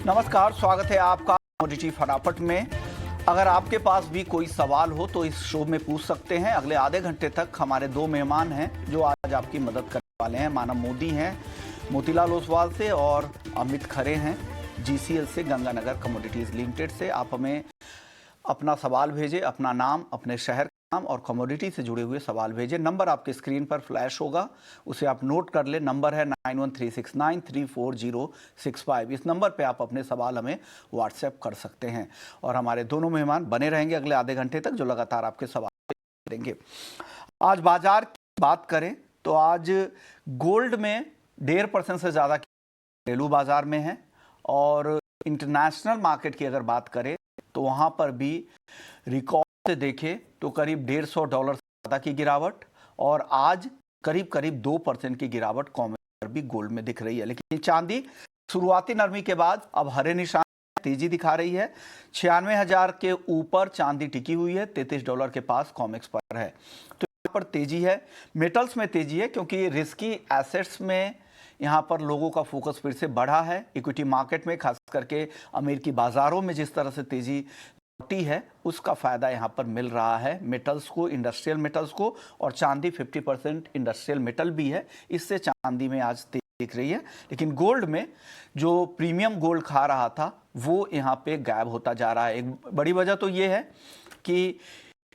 नमस्कार, स्वागत है आपका कमोडिटी फटाफट में। अगर आपके पास भी कोई सवाल हो तो इस शो में पूछ सकते हैं। अगले आधे घंटे तक हमारे दो मेहमान हैं जो आज आपकी मदद करने वाले हैं। मानव मोदी हैं मोतीलाल ओसवाल से और अमित खरे हैं जीसीएल से, गंगानगर कमोडिटीज लिमिटेड से। आप हमें अपना सवाल भेजें, अपना नाम, अपने शहर का नाम और कमोडिटी से जुड़े हुए सवाल भेजें। नंबर आपके स्क्रीन पर फ्लैश होगा, उसे आप नोट कर लें। नंबर है 9136934065। इस नंबर पे आप अपने सवाल हमें व्हाट्सएप कर सकते हैं और हमारे दोनों मेहमान बने रहेंगे अगले आधे घंटे तक, जो लगातार आपके सवाल देंगे। आज बाजार की बात करें तो आज गोल्ड में 1.5% से ज़्यादा घरेलू बाजार में है और इंटरनेशनल मार्केट की अगर बात करें तो वहाँ पर भी रिकॉर्ड से देखें तो करीब $150 से ज़्यादा की गिरावट और आज करीब 2% की गिरावट कॉमोडिटी पर भी गोल्ड में दिख रही है। लेकिन चांदी शुरुआती नरमी के बाद अब हरे निशान तेजी दिखा रही है। 96,000 के ऊपर चांदी टिकी हुई है, $33 के पास कॉमेक्स पर है। तो यहाँ पर तेजी है। मेटल्स में तेजी है क्योंकि रिस्की एसेट्स में यहाँ पर लोगों का फोकस फिर से बढ़ा है। इक्विटी मार्केट में खास करके अमेरिकी बाजारों में जिस तरह से तेजी लौटी है उसका फायदा यहाँ पर मिल रहा है मेटल्स को, इंडस्ट्रियल मेटल्स को। और चांदी 50% इंडस्ट्रियल मेटल भी है, इससे चांदी में आज तेजी दिख रही है। लेकिन गोल्ड में जो प्रीमियम गोल्ड खा रहा था वो यहाँ पे गायब होता जा रहा है। एक बड़ी वजह तो ये है कि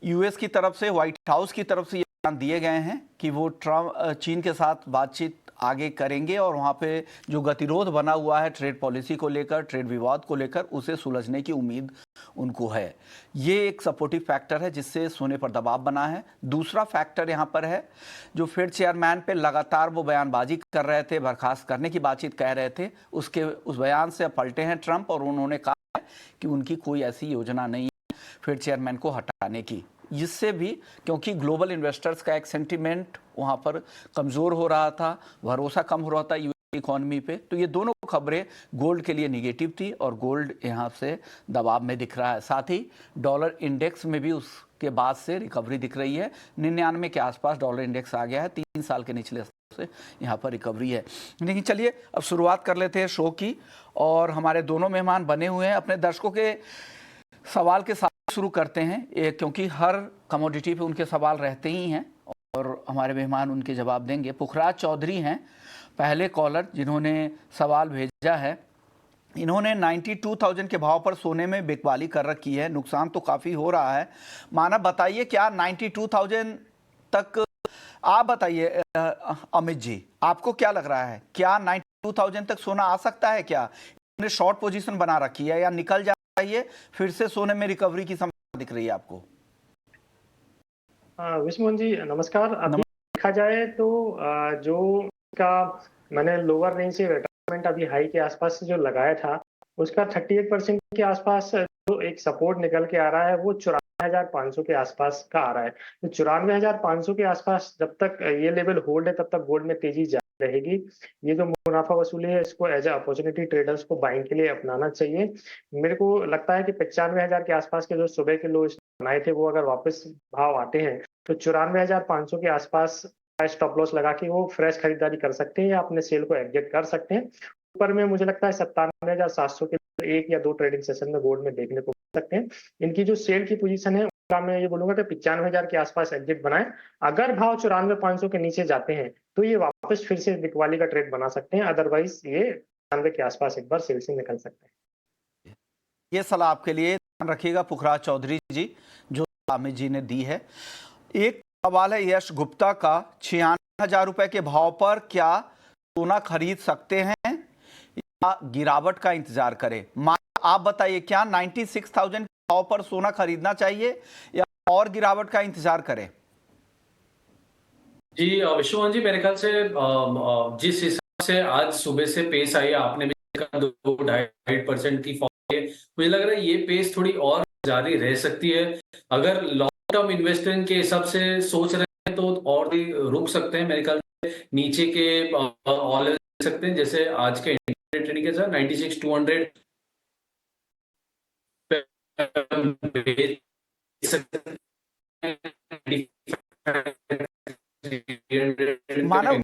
यूएस की तरफ से, व्हाइट हाउस की तरफ से ये बयान दिए गए हैं कि वो चीन के साथ बातचीत आगे करेंगे और वहाँ पे जो गतिरोध बना हुआ है ट्रेड पॉलिसी को लेकर, ट्रेड विवाद को लेकर, उसे सुलझने की उम्मीद उनको है। ये एक सपोर्टिव फैक्टर है जिससे सोने पर दबाव बना है। दूसरा फैक्टर यहाँ पर है, जो फेड चेयरमैन पे लगातार वो बयानबाजी कर रहे थे, बर्खास्त करने की बातचीत कह रहे थे, उस बयान से पलटे हैं ट्रंप और उन्होंने कहा है कि उनकी कोई ऐसी योजना नहीं है फेड चेयरमैन को हटाने की। इससे भी क्योंकि ग्लोबल इन्वेस्टर्स का एक सेंटिमेंट वहाँ पर कमज़ोर हो रहा था, भरोसा कम हो रहा था यूएस इकोनॉमी पे, तो ये दोनों खबरें गोल्ड के लिए निगेटिव थी और गोल्ड यहाँ से दबाव में दिख रहा है। साथ ही डॉलर इंडेक्स में भी उसके बाद से रिकवरी दिख रही है। 99 के आसपास डॉलर इंडेक्स आ गया है, 3 साल के निचले से यहाँ पर रिकवरी है। लेकिन चलिए अब शुरुआत कर लेते हैं शो की और हमारे दोनों मेहमान बने हुए हैं। अपने दर्शकों के सवाल के साथ शुरू करते हैं क्योंकि हर कमोडिटी पे उनके सवाल रहते ही हैं और हमारे मेहमान उनके जवाब देंगे। पुखराज चौधरी हैं पहले कॉलर जिन्होंने सवाल भेजा है। इन्होंने 92,000 के भाव पर सोने में बिकवाली कर रखी है, नुकसान तो काफ़ी हो रहा है। मानव बताइए क्या 92,000 तक, आप बताइए अमित जी, आपको क्या लग रहा है, क्या 92,000 तक सोना आ सकता है? क्या इन्होंने शॉर्ट पोजीशन बना रखी है या निकल चाहिए, फिर से सोने में रिकवरी की संभावना दिख रही है आपको? विष्णु जी नमस्कार। अभी देखा जाए तो जो का मैंने लोअर रेंज से रिट्रेसमेंट अभी हाई के आसपास से जो लगाया था उसका 38% के आसपास जो एक सपोर्ट निकल के आ रहा है वो 94,500 के आसपास का आ रहा है। तो 94,500 के आसपास जब तक ये लेवल होल्ड है तब तक गोल्ड में तेजी जारी रहेगी। ये जो मुनाफा वसूली है इसको एज अपॉर्चुनिटी ट्रेडर्स को बाइंग के लिए अपनाना चाहिए। मेरे को लगता है कि 95,000 के आसपास के जो सुबह के लो बनाए थे वो अगर वापस भाव आते हैं तो 94,500 के आसपास स्टॉप लॉस लगा के वो फ्रेश खरीदारी कर सकते हैं या अपने सेल को एग्जिट कर सकते हैं। ऊपर में मुझे लगता है 97,700 के एक या दो ट्रेडिंग सेशन में गोल्ड में देखने को मिल सकते हैं। इनकी जो सेल की पोजीशन है उसका मैं ये बोलूंगा कि 95,000 के आसपास एग्जिट बनाएं। अगर भाव 94,500 के नीचे जाते हैं तो ये वापस फिर से बिकवाली का ट्रेड बना सकते हैं, अदरवाइज ये 95 के आसपास एक बार सेल से निकल सकते हैं। ये सलाह आपके लिए, ध्यान रखिएगा पुखराज चौधरी जी, जो अमित जी ने दी है। एक सवाल है यश गुप्ता का, 96,000 रुपए के भाव पर क्या सोना खरीद सकते हैं या गिरावट का इंतजार करें? आप बताइए, क्या 96,000 के भाव पर सोना खरीदना चाहिए या और गिरावट का इंतजार करें? जी विश्वमोहन जी, मेरे ख्याल से जिस हिसाब से आज सुबह से पेस आई है, आपने भी देखा 2-2.5% की फॉल है, मुझे लग रहा है ये पेस थोड़ी और जारी रह सकती है। अगर लॉन्ग टर्म इन्वेस्टमेंट के हिसाब से सोच रहे हैं तो और भी रुक सकते हैं। मेरे ख्याल से नीचे के ऑल ले सकते हैं, जैसे आज के ट्रेडिंग के साथ 96,200 मानव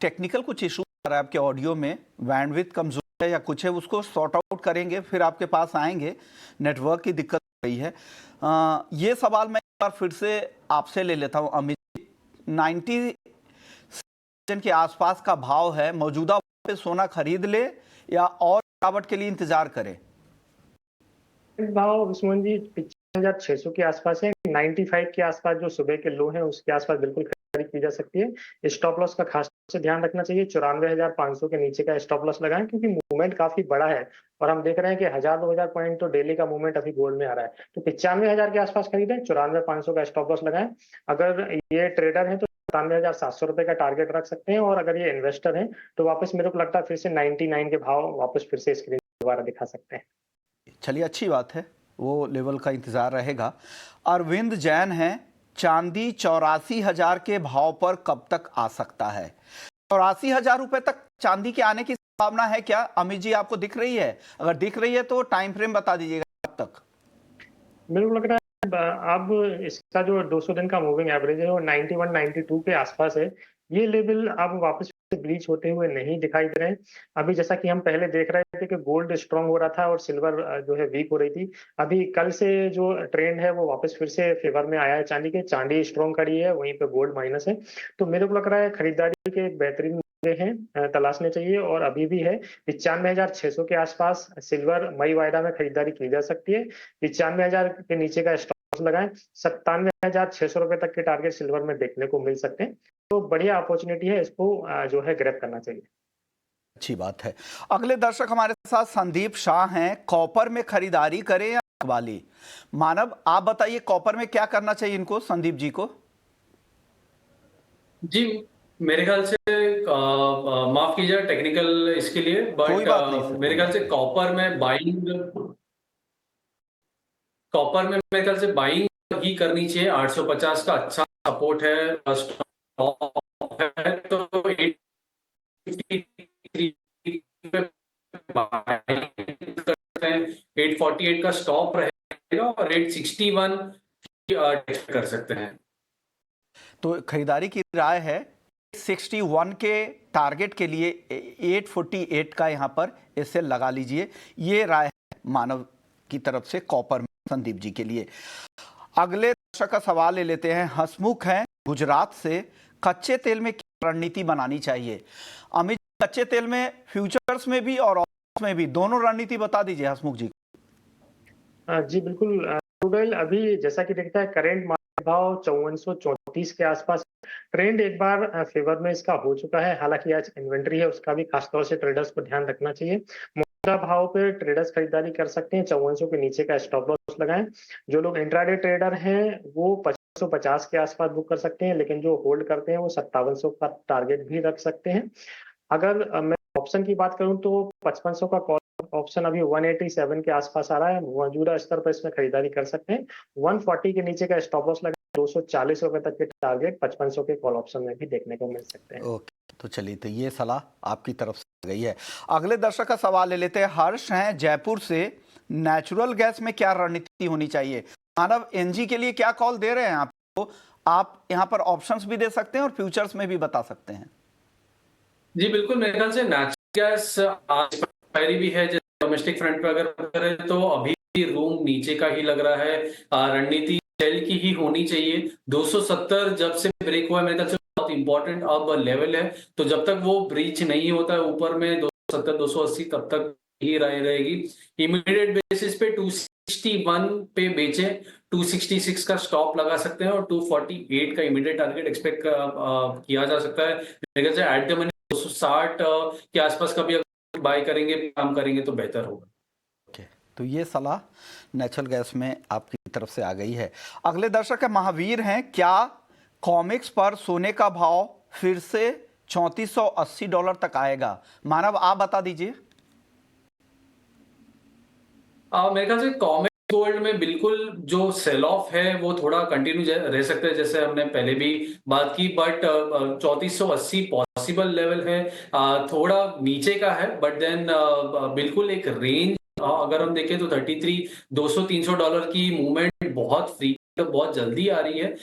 टेक्निकल कुछ इशू आ रहा है आपके ऑडियो में, बैंडविड्थ कमजोर है या कुछ है, उसको सॉर्ट आउट करेंगे, फिर आपके पास आएंगे। नेटवर्क की दिक्कत हो रही है। ये सवाल मैं एक बार फिर से आपसे ले लेता हूँ अमित जी। 90 के आसपास का भाव है, मौजूदा पे सोना खरीद ले या और गिरावट के लिए इंतजार करें? भाव सुमन जी 55,600 के आसपास है। 95 के आसपास जो सुबह के लो है उसके आसपास बिल्कुल खरीदारी की जा सकती है। स्टॉप लॉस का खास से ध्यान रखना चाहिए। 94,500 के नीचे का स्टॉप लॉस लगाएं, क्योंकि मूवमेंट काफी बड़ा है और हम देख रहे हैं कि 1000-2000 पॉइंट तो डेली का मूवमेंट अभी गोल्ड में आ रहा है। तो 95,000 के आसपास खरीदें, 94,500 का स्टॉप लॉस लगाएं। अगर ये ट्रेडर है तो 97,700 रुपए का टारगेट रख सकते हैं, और अगर ये इन्वेस्टर हैं तो वापस मेरे को लगता है फिर से 99 के भाव वापस फिर से स्क्रीन दोबारा दिखा सकते हैं। चलिए, अच्छी बात है, वो लेवल का इंतजार रहेगा। अरविंद जैन है, चांदी 84,000 के भाव पर कब तक आ सकता है? 84,000 रुपए तक चांदी के आने की संभावना है क्या अमित जी, आपको दिख रही है? अगर दिख रही है तो टाइम फ्रेम बता दीजिएगा कब तक। मेरे को लग रहा है अब इसका जो 200 दिन का मूविंग एवरेज है वो 91 92 के आसपास है। ये लेवल अब वापस ब्रीच होते हुए नहीं दिखाई दे रहे हैं। अभी जैसा कि हम पहले देख रहे थे कि गोल्ड स्ट्रांग हो रहा था और सिल्वर जो है वीक हो रही थी, अभी कल से जो ट्रेंड है वो वापस फिर से फेवर में आया है चांदी के। चांदी स्ट्रांग खड़ी है, वहीं पे गोल्ड माइनस है। तो मेरे को लग रहा है खरीदारी के बेहतरीन मौके हैं, तलाशने चाहिए, और अभी भी है। 95,600 के आसपास सिल्वर मई वायदा में खरीदारी की जा सकती है। 95,000 के नीचे का स्टॉप लगाएं। 97,600 रुपए तक के टारगेट सिल्वर में देखने को मिल सकते हैं। तो बढ़िया अपॉर्चुनिटी है, इसको जो है ग्रैब करना चाहिए। अच्छी बात है। अगले दर्शक हमारे साथ संदीप शाह हैं, कॉपर में खरीदारी करें या वाली? मानव, आप बताइए कॉपर में क्या करना चाहिए इनको, संदीप जी को? जी, मेरे ख्याल से माफ कीजिए टेक्निकल इसके लिए, कोई बट बात नहीं सर, मेरे कोई ख्याल बात से नहीं। कॉपर में मेरे ख्याल से बाइंग ही करनी चाहिए। 850 का अच्छा सपोर्ट है, स्टॉप है, तो 853 पे बाइंग करते हैं। 848 का स्टॉप रहेगा और 861 कर सकते हैं। तो खरीदारी की राय है 61 के टारगेट के लिए 848 का यहां पर इसे लगा लीजिए। ये राय है मानव की तरफ से कॉपर में संदीप जी के लिए। अगले दर्शक का सवाल ले लेते हैं। हसमुख हैं गुजरात से, कच्चे तेल में क्या रणनीति बनानी चाहिए? अमित, कच्चे तेल में फ्यूचर्स में भी और ऑप्शंस में भी, दोनों रणनीति बता दीजिए हसमुख जी। जी बिल्कुल। क्रूड ऑयल अभी जैसा कि दिखता है करंट मार्केट भाव 5434 के आसपास। ट्रेंड एक बार फेवर में इसका हो चुका है, हालांकि आज इन्वेंट्री है, उसका भी खासतौर से ट्रेडर्स को ध्यान रखना चाहिए। मौजूदा भाव पे ट्रेडर्स खरीदारी कर सकते हैं। 5400 के नीचे का स्टॉप लॉस लगाएं। जो लोग इंट्राडे ट्रेडर हैं वो 5550 के आसपास बुक कर सकते हैं, लेकिन जो होल्ड करते हैं वो 5700 का टारगेट भी रख सकते हैं। अगर मैं ऑप्शन की बात करूं तो 5500 का कॉल ऑप्शन अभी 187 के आसपास आ रहा है। मौजूदा स्तर पर इसमें खरीदारी कर सकते हैं। 140 के नीचे का स्टॉप लॉस लगा, 240 रुपए तक के टारगेट 5500 के कॉल ऑप्शन में भी देखने को मिल सकते हैं। ओके, तो चलिए, तो ये सलाह आपकी तरफ से आ गई है। अगले दर्शक का सवाल ले लेते हैं। हर्ष हैं जयपुर से, नेचुरल गैस में क्या रणनीति होनी चाहिए? मानव, एनजी के लिए क्या कॉल दे रहे हैं आपको? आप यहाँ पर ऑप्शंस भी दे सकते हैं और फ्यूचर्स में भी बता सकते हैं। जी बिल्कुल, मेरे ख्याल से नेचुरल गैस आज एक्सपायरी भी है। डोमेस्टिक फ्रंट पे अगर करें तो अभी रूम नीचे का ही लग रहा है। रणनीति सेल की ही होनी चाहिए। 270 जब से ब्रेक हुआ है, मेरे ख्याल से बहुत इंपॉर्टेंट अब लेवल है, तो जब तक वो ब्रीच नहीं होता है ऊपर में 270 280 तब तक ही रहेगी। इमीडिएट बेसिस पे 261 पे बेचें, 266 का स्टॉप लगा सकते हैं और 248 का इमीडिएट टारगेट एक्सपेक्ट किया जा सकता है। मेरे ख्याल से एट द मनी 260 के आसपास का भी अगर बाय करेंगे, काम करेंगे तो बेहतर होगा। ओके, तो ये सलाह नेचुरल गैस में आपकी तरफ से आ गई है। अगले दर्शक है महावीर हैं, क्या कॉमिक्स पर सोने का भाव फिर से $3480 तक आएगा? मानव, आप बता दीजिए। मेरे ख्याल से कॉमेट गोल्ड में बिल्कुल जो सेल ऑफ है वो थोड़ा कंटिन्यू रह सकता है, जैसे हमने पहले भी बात की, बट 3480 पॉसिबल लेवल है। थोड़ा नीचे का है, बट देन बिल्कुल एक रेंज अगर हम देखें तो 33 $200-300 की मूवमेंट बहुत फ्री, बहुत जल्दी आ रही है।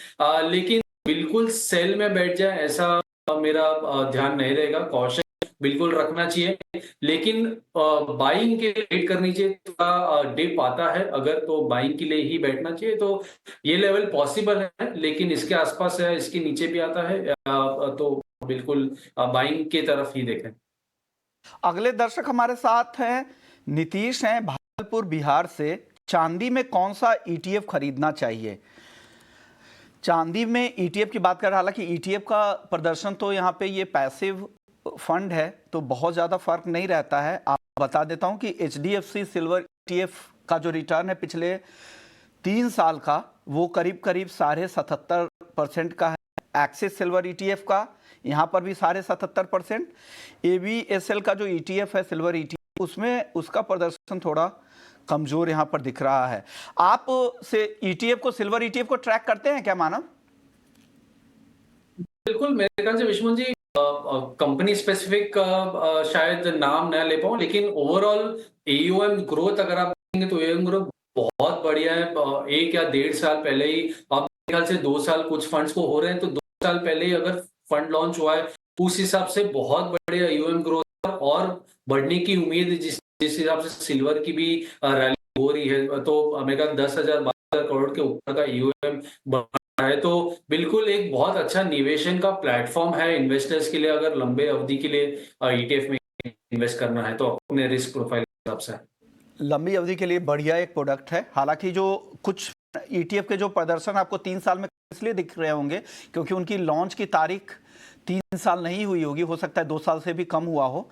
लेकिन बिल्कुल सेल में बैठ जाए ऐसा मेरा ध्यान नहीं रहेगा। कॉशन बिल्कुल रखना चाहिए, लेकिन बाइंग के लिए वेट करनी चाहिए। थोड़ा डिप आता है अगर, तो बाइंग के लिए ही बैठना चाहिए। तो ये लेवल पॉसिबल है, लेकिन इसके आसपास है, इसके नीचे भी आता है, तो बिल्कुल बाइंग की तरफ ही देखें। अगले दर्शक हमारे साथ हैं, नीतीश हैं भागलपुर बिहार से। चांदी में कौन सा ईटीएफ खरीदना चाहिए? चांदी में ईटीएफ की बात कर रहा, हालांकि ईटीएफ का प्रदर्शन तो यहाँ पे ये पैसिव फंड है तो बहुत ज़्यादा फर्क नहीं रहता है। आप बता देता हूँ कि एचडीएफसी सिल्वर ईटीएफ का जो रिटर्न है पिछले 3 साल का, वो करीब करीब 77.5% का है। एक्सिस सिल्वर ईटीएफ का यहाँ पर भी 77.5%। एबीएसएल का जो ईटीएफ है सिल्वर ईटीएफ, उसमें उसका प्रदर्शन थोड़ा कमजोर यहाँ पर दिख रहा है। आप से ईटीएफ को, सिल्वर ईटीएफ को ट्रैक करते हैं क्या मानव? बिल्कुल, मेरे ख्याल से विश्वनाथ जी कंपनी स्पेसिफिक शायद नाम न ले पाऊं, लेकिन ओवरऑल एयूएम ग्रोथ अगर आप देखेंगे तो एयूएम ग्रोथ बहुत बढ़िया है। 1 या 1.5 साल पहले ही, अब मेरे ख्याल से 2 साल कुछ फंड्स को हो रहे हैं, तो 2 साल पहले ही अगर फंड लॉन्च हुआ है, उस हिसाब से बहुत बढ़िया एयूएम ग्रोथ और बढ़ने की उम्मीद है। जिस जिस हिसाब से सिल्वर की भी रैली हो रही है, तो मेरे ख्याल 10,000-12,000 करोड़ के ऊपर का ईयूएम है, तो बिल्कुल एक बहुत अच्छा निवेशन का प्लेटफॉर्म है इन्वेस्टर्स के लिए, अगर लंबे अवधि के लिए ईटीएफ में इन्वेस्ट करना है तो अपने रिस्क प्रोफाइल के हिसाब से। लंबी अवधि के लिए बढ़िया एक प्रोडक्ट है। हालांकि जो कुछ ईटीएफ के जो प्रदर्शन आपको 3 साल में इसलिए दिख रहे होंगे क्योंकि उनकी लॉन्च की तारीख 3 साल नहीं हुई होगी, हो सकता है 2 साल से भी कम हुआ हो।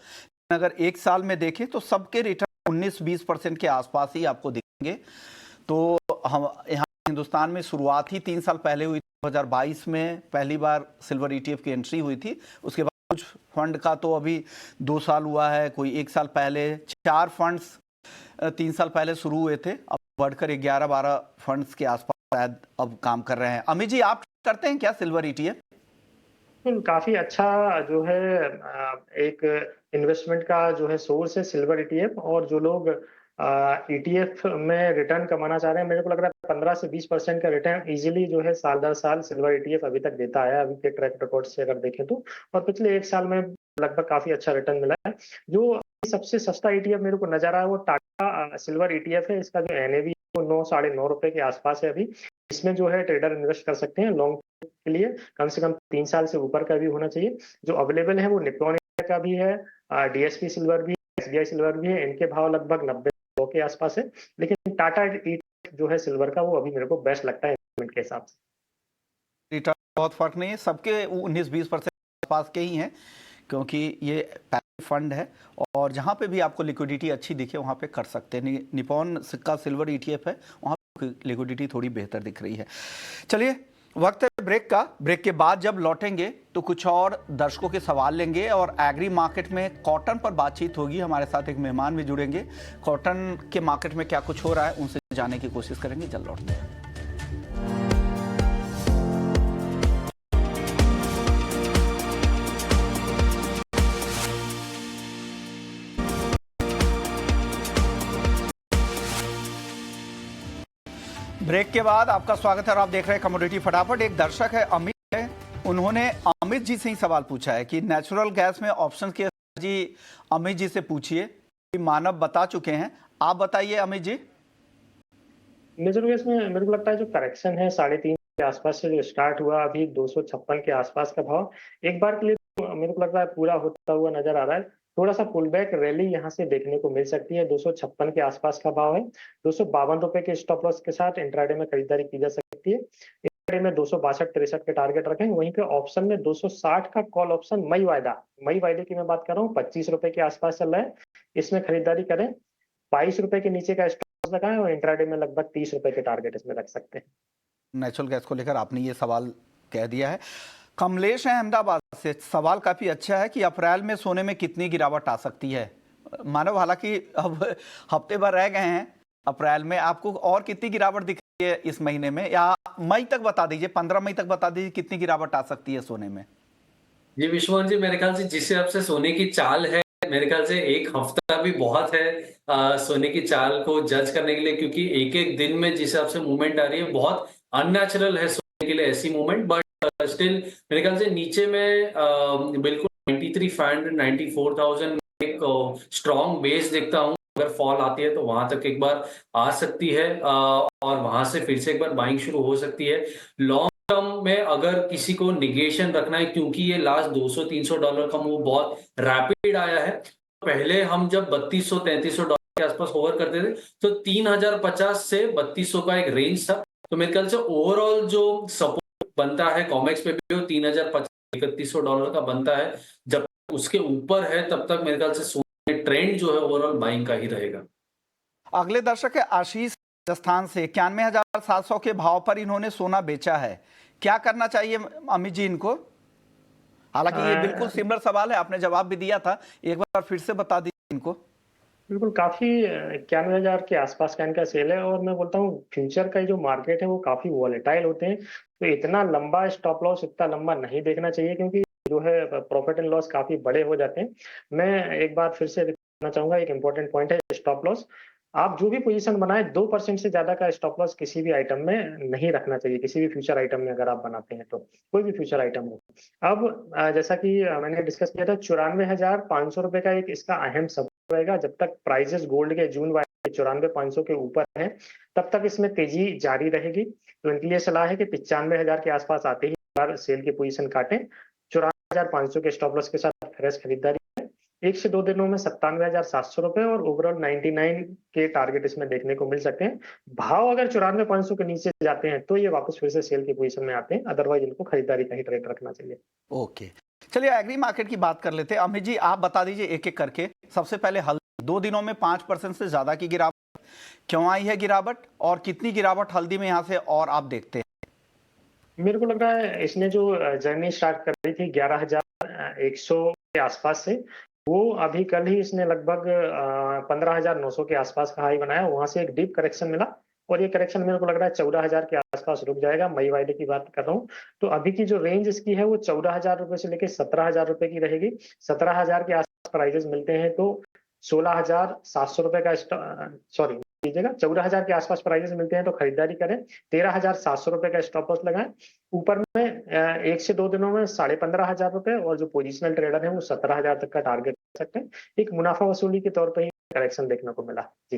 अगर 1 साल में देखें तो सबके रिटर्न 19-20% के आसपास ही आपको दिखेंगे। तो हम यहाँ हिंदुस्तान में शुरुआत ही 3 साल पहले हुई। 2022 में पहली बार सिल्वर ईटीएफ की एंट्री हुई थी। उसके बाद कुछ फंड का तो अभी 2 साल हुआ है, कोई 1 साल पहले। 4 फंड्स 3 साल पहले शुरू हुए थे, अब बढ़कर 11-12 फंड्स के आसपास शायद अब काम कर रहे हैं। अमित जी, आप करते हैं क्या सिल्वर ईटीएफ? काफी अच्छा जो है एक इन्वेस्टमेंट का जो है सोर्स है सिल्वर ईटीएफ। और जो लोग ईटीएफ में रिटर्न कमाना चाह रहे हैं, मेरे को लग रहा है 15 से 20% का रिटर्न इजीली जो है साल दर साल सिल्वर ईटीएफ अभी तक देता है, अभी के ट्रैक रिकॉर्ड से अगर देखें तो। और पिछले 1 साल में लगभग काफी अच्छा रिटर्न मिला है। जो सबसे सस्ता ईटीएफ मेरे को नजर आया वो टाटा सिल्वर ईटीएफ है। इसका जो एनएवी वो 9-9.5 रुपए के आसपास है अभी। इसमें जो है ट्रेडर इन्वेस्ट कर सकते हैं लॉन्ग के लिए, कम से कम 3 साल से ऊपर का भी होना चाहिए। जो अवेलेबल है वो निप्पॉन का भी है, डीएसपी सिल्वर भी है, एसबीआई सिल्वर भी है। इनके भाव लगभग 90 के आसपास है, लेकिन टाटा जो है सिल्वर का वो अभी मेरे को बेस्ट लगता है इन्वेस्टमेंट के हिसाब से। रिटर्न बहुत फर्क नहीं है, सबके 19-20% आसपास के ही हैं क्योंकि ये पैसिव फंड है। और जहाँ पे भी आपको लिक्विडिटी अच्छी दिखे वहाँ पे कर सकते हैं। निप्पॉन का सिल्वर ईटीएफ है, वहाँ पे लिक्विडिटी थोड़ी बेहतर दिख रही है। चलिए, वक्त है ब्रेक का। ब्रेक के बाद जब लौटेंगे तो कुछ और दर्शकों के सवाल लेंगे और एग्री मार्केट में कॉटन पर बातचीत होगी। हमारे साथ एक मेहमान भी जुड़ेंगे, कॉटन के मार्केट में क्या कुछ हो रहा है उनसे जानने की कोशिश करेंगे। जल्द लौटते हैं। ब्रेक के बाद आपका स्वागत है और आप देख रहे हैं कमोडिटी फटाफट। एक दर्शक है अमित है, उन्होंने अमित जी से ही सवाल पूछा है कि नेचुरल गैस में ऑप्शन की जी अमित जी से पूछिए, मानव बता चुके हैं। आप बताइए अमित जी। नेचुरल गैस में मेरे को लगता है जो करेक्शन है 3.5 के आसपास से जो स्टार्ट हुआ, अभी 256 के आसपास का भाव एक बार के लिए तो मेरे को लगता है पूरा होता हुआ नजर आ रहा है। थोड़ा सा पुल बैक रैली यहाँ से देखने को मिल सकती है। 256 के आसपास का भाव है। 252 रुपए के स्टॉप लॉस के साथ इंट्राडे में खरीदारी की जा सकती है। इंट्राडे में 262-63 के टारगेट रखें। वहीं पे ऑप्शन में 260 का कॉल ऑप्शन मई वायदे की मैं बात कर रहा हूँ, 25 रुपए के आसपास चल रहा है। इसमें खरीदारी करें। 22 रुपए के नीचे का स्टॉप लगाएं और इंट्राडे में लगभग 30 रुपए के टारगेट इसमें रख सकते हैं। नेचुरल गैस को लेकर आपने ये सवाल कह दिया है। कमलेश है अहमदाबाद से, सवाल काफी अच्छा है कि अप्रैल में सोने में कितनी गिरावट आ सकती है। मानव, हालांकि अब हफ्ते भर रह गए हैं अप्रैल में, आपको और कितनी गिरावट दिख रही है इस महीने में, या मई तक बता दीजिए, 15 मई तक बता दीजिए कितनी गिरावट आ सकती है सोने में। जी विश्वनाथ जी, मेरे ख्याल से जिस हिसाब से सोने की चाल है, मेरे ख्याल से 1 हफ्ता भी बहुत है सोने की चाल को जज करने के लिए, क्योंकि एक दिन में जिस हिसाब से मूवमेंट आ रही है बहुत अननेचुरल है सोने के लिए ऐसी मूवमेंट। बट स्टिल मेरे ख्याल से नीचे में बिल्कुल 93,500 94,000 एक स्ट्रॉन्ग बेस देखता हूँ। अगर फॉल आती है तो वहां तक एक बार आ सकती है और वहां से फिर से एक बार बाइंग शुरू हो सकती है। लॉन्ग टर्म में अगर किसी को निगेशन रखना है, क्योंकि ये लास्ट $200-300 का मूव बहुत रैपिड आया है। पहले हम जब $3200-3300 के आसपास होवर करते थे तो 3050 से 3200 का एक रेंज था। तो मेरे ख्याल से ओवरऑल जो सपोर्ट बनता है कॉमेक्स पे भी वो 3050 $3100 का बनता है। जब उसके ऊपर है तब तक मेरे ख्याल से सोने ट्रेंड जो है ओवरऑल बाइंग का ही रहेगा। अगले दर्शक है आशीष राजस्थान से। 91,700 के भाव पर इन्होंने सोना बेचा है, क्या करना चाहिए अमित जी इनको? हालांकि ये बिल्कुल सिमिलर सवाल है, आपने जवाब भी दिया था, एक बार फिर से बता दीजिए इनको। बिल्कुल काफी 91,000 के आसपास का इनका सेल है और मैं बोलता हूँ फ्यूचर का जो मार्केट है वो काफी वॉलेटाइल होते हैं, तो इतना लंबा स्टॉप लॉस इतना लंबा नहीं देखना चाहिए क्योंकि जो है प्रॉफिट एंड लॉस काफी बड़े हो जाते हैं। मैं एक बार फिर से कहना चाहूंगा, एक इंपॉर्टेंट पॉइंट है स्टॉप लॉस। आप जो भी पोजीशन बनाए 2% से ज्यादा का स्टॉप लॉस किसी भी आइटम में नहीं रखना चाहिए, किसी भी फ्यूचर आइटम में अगर आप बनाते हैं तो, कोई भी फ्यूचर आइटम हो। अब जैसा कि मैंने डिस्कस किया था, 94,500 रुपए का एक इसका अहम सपोर्ट रहेगा। जब तक प्राइसेस गोल्ड के जून वाले 94,500 के ऊपर है तब तक इसमें तेजी जारी रहेगी। तो इनके लिए सलाह है कि 95,000 के आसपास आते ही बार सेल की पोजीशन काटें। 94,500 के स्टॉप लॉस के साथ फ्रेश खरीदारी, 1 से 2 दिनों में 97,700 रुपए और ओवरऑल 99 के टारगेट इसमें देखने को मिल सकते हैं। भाव अगर 94,500 के नीचे जाते हैं तो ये वापस फिर से सेल की पोजीशन में आते हैं, अदरवाइज इनको खरीदारी का ही ट्रेड रखना चाहिए। ओके, चलिए एग्री मार्केट की बात कर लेते हैं। अमित जी आप बता दीजिए एक एक करके। सबसे पहले हल्दी, 2 दिनों में 5% से ज्यादा की गिरावट, क्यों आई है गिरावट और कितनी गिरावट हल्दी में यहाँ से और आप देखते हैं? मेरे को लग रहा है इसने जो जर्नी स्टार्ट कर रही थी 11,100 के आसपास से, वो अभी कल ही इसने लगभग 15,900 के आसपास का हाई बनाया, वहां से एक डीप करेक्शन मिला और ये करेक्शन मेरे को लग रहा है 14,000 के आसपास रुक जाएगा। मई वायदे की बात कर रहा हूँ, तो अभी की जो रेंज इसकी है वो 14,000 रुपए से लेकर 17,000 रुपए की रहेगी। 17,000 के आसपास प्राइजेस मिलते हैं तो 16,700 रुपए का सॉरी लीजिएगा, 14,000 के आसपास प्राइजेस मिलते हैं तो खरीदारी करें। 13,700 रुपए का स्टॉप लॉस लगाएं। ऊपर में 1 से 2 दिनों में 15,500 रुपए और जो पोजिशनल ट्रेडर है वो 17,000 तक का टारगेट कर सकते हैं। एक मुनाफा वसूली के तौर पर ही करेक्शन देखने को मिला। जी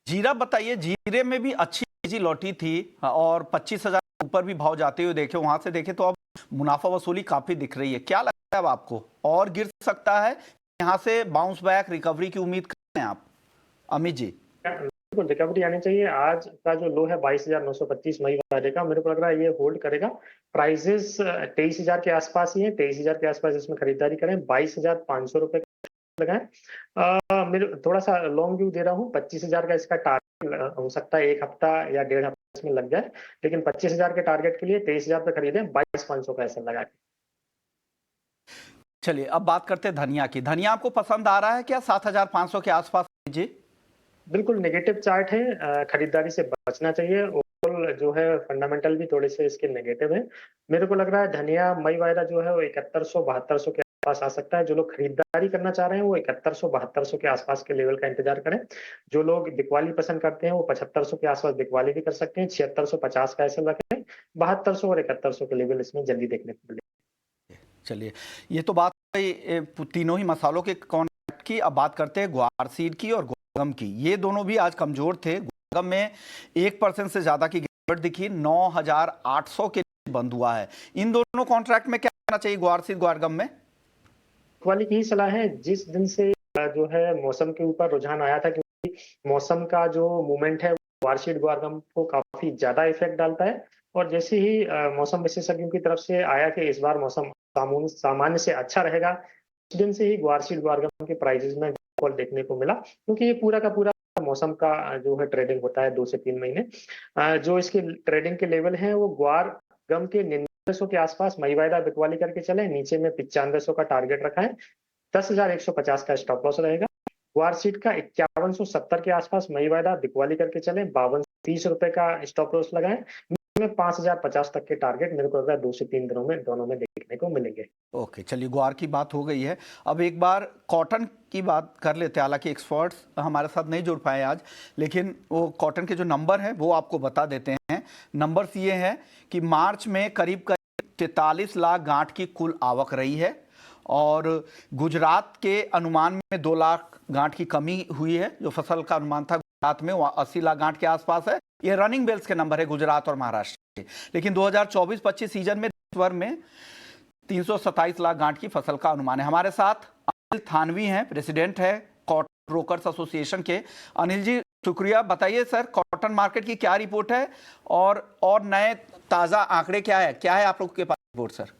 जीरा बताइए, जीरे में भी अच्छी तेजी लौटी थी और 25,000 ऊपर भी भाव जाते हुए देखे, वहां से देखे तो अब मुनाफा वसूली काफी दिख रही है। क्या लगता है अब आपको, और गिर सकता है? यहाँ से बाउंस बैक रिकवरी की उम्मीद करते हैं आप अमित जी? बिल्कुल रिकवरी आनी चाहिए। आज का जो लो है 22,925 मई वाले का, मेरे को लग रहा है ये होल्ड करेगा। प्राइसेस 23,000 के आसपास ही है, 23,000 के आसपास इसमें खरीदारी करें। 22,500 रुपए लगाएं। मेरे थोड़ा सा लॉन्ग व्यू दे रहा हूँ, 25,000 का इसका टारगेट हो सकता है, 1 हफ्ता या 1.5 हफ्ता इसमें लग जाए, लेकिन 25,000 के टारगेट के लिए 23,000 पे खरीदें, 22,500 का ऐसा लगा के। चलिए अब बात करते हैं धनिया की। धनिया आपको पसंद आ रहा है क्या 7,500 के आसपास? जी बिल्कुल नेगेटिव चार्ट है, खरीदारी से बचना चाहिए। ओवरऑल जो है फंडामेंटल भी थोड़े से इसके नेगेटिव है। मेरे को लग रहा है धनिया मई वायदा जो है वो 7100-7200 के आसपास आ सकता है। जो लोग खरीदारी करना चाह रहे हैं वो 7100-7200 के आसपास के लेवल का इंतजार करें। जो लोग बिकवाली पसंद करते हैं वो 7500 के आसपास बिकवाली भी कर सकते हैं। 7650 का ऐसा रखें। 7200 और 7100 के लेवल इसमें जल्दी देखने को मिले। चलिए, ये तो बात तीनों ही मसालों के कॉन्ट्रैक्ट की। अब बात करते हैं ग्वार सीड की और गम की। ये दोनों भी आज कमजोर थे। गम में 1% से ज्यादा की गिरावट दिखी, 9,800 के बंद हुआ है। इन दोनों कॉन्ट्रैक्ट में क्या करना चाहिए, ग्वार सीड ग्वार गम में? वाली की सलाह है, जिस दिन से जो है मौसम के ऊपर रुझान आया था, क्योंकि मौसम का जो मूवमेंट है वार्षिक ग्वारगम को काफी ज्यादा इफेक्ट डालता है। और जैसे ही मौसम विशेषज्ञों की तरफ से आया कि इस बार मौसम सामान्य से अच्छा रहेगा, उस दिन से ही वार्षिक ग्वारगम के प्राइसेस में फॉल देखने को मिला, क्योंकि ये पूरा का पूरा मौसम का जो है ट्रेडिंग होता है 2 से 3 महीने। जो इसके ट्रेडिंग के लेवल हैं वो ग्वार गम के 9900 के आसपास मई वायदा बिकवाली करके चले, नीचे में 9500 का टारगेट रखा है। 10,150 का स्टॉप लॉस रहेगा। ग्वार सीड का 5170 के आसपास मई वायदा बिकवाली करके चले, 5230 रुपए का स्टॉप लॉस लगाएं। में 5,050 तक के टारगेट मेरे को लग रहा है 2 से 3 दिनों में दोनों में देखने को मिलेंगे। ओके, चलिए ग्वार की बात हो गई है। अब एक बार कॉटन की बात कर लेते हैं। हालांकि एक्सपर्ट्स हमारे साथ नहीं जुड़ पाए आज, लेकिन वो कॉटन के जो नंबर हैं वो आपको बता देते हैं। नंबर्स ये हैं कि मार्च में करीब 43 लाख गांठ की कुल आवक रही है और गुजरात के अनुमान में 2 लाख गांठ की कमी हुई है। जो फसल का अनुमान था गुजरात में वो 80 लाख गांठ के आसपास है। ये रनिंग बेल्स के नंबर है गुजरात और महाराष्ट्र के। लेकिन 2024-25 सीजन में देश भर में 327 लाख गांठ की फसल का अनुमान है। हमारे साथ अनिल थानवी हैं, प्रेसिडेंट है कॉटन ब्रोकर्स एसोसिएशन के। अनिल जी शुक्रिया। बताइए सर, कॉटन मार्केट की क्या रिपोर्ट है और नए ताजा आंकड़े क्या है आप लोग के पास रिपोर्ट सर?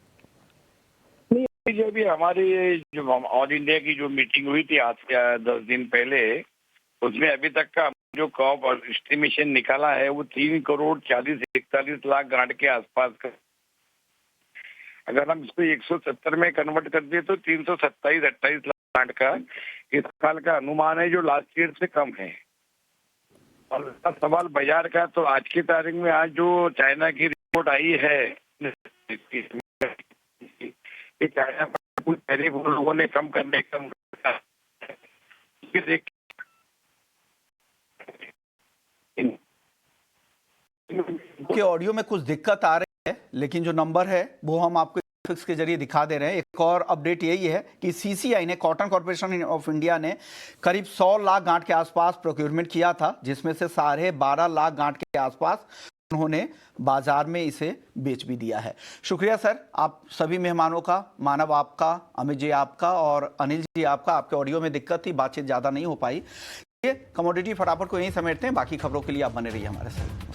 जो भी हमारी जो ऑल इंडिया की जो मीटिंग हुई थी आज से 10 दिन पहले, उसमें अभी तक का जो क्रॉप एस्टिमेशन निकाला है वो 3,40,41 लाख गांठ के आसपास का। अगर हम इसको 170 में कन्वर्ट कर दिए तो 327-28 लाख गांठ का इस साल का अनुमान है, जो लास्ट ईयर से कम है। और सवाल बाजार का, तो आज की तारीख में आज जो चाइना की रिपोर्ट आई है कि चाइना पर कुछ टैरिफ लोगों ने कम के ऑडियो में कुछ दिक्कत आ रही है, लेकिन जो नंबर है वो हम आपको ग्राफिक्स के जरिए दिखा दे रहे हैं। एक और अपडेट यही है कि सीसीआई ने, कॉटन कॉर्पोरेशन ऑफ इंडिया ने करीब 100 लाख गांठ के आसपास प्रोक्योरमेंट किया था, जिसमें से 12.5 लाख गांठ के आसपास उन्होंने बाजार में इसे बेच भी दिया है। शुक्रिया सर आप सभी मेहमानों का, मानव आपका, अमित जी आपका और अनिल जी आपका। आपके ऑडियो में दिक्कत थी, बातचीत ज़्यादा नहीं हो पाई। ये कमोडिटी फटाफट को यहीं समेटते हैं। बाकी खबरों के लिए आप बने रहिए हमारे साथ।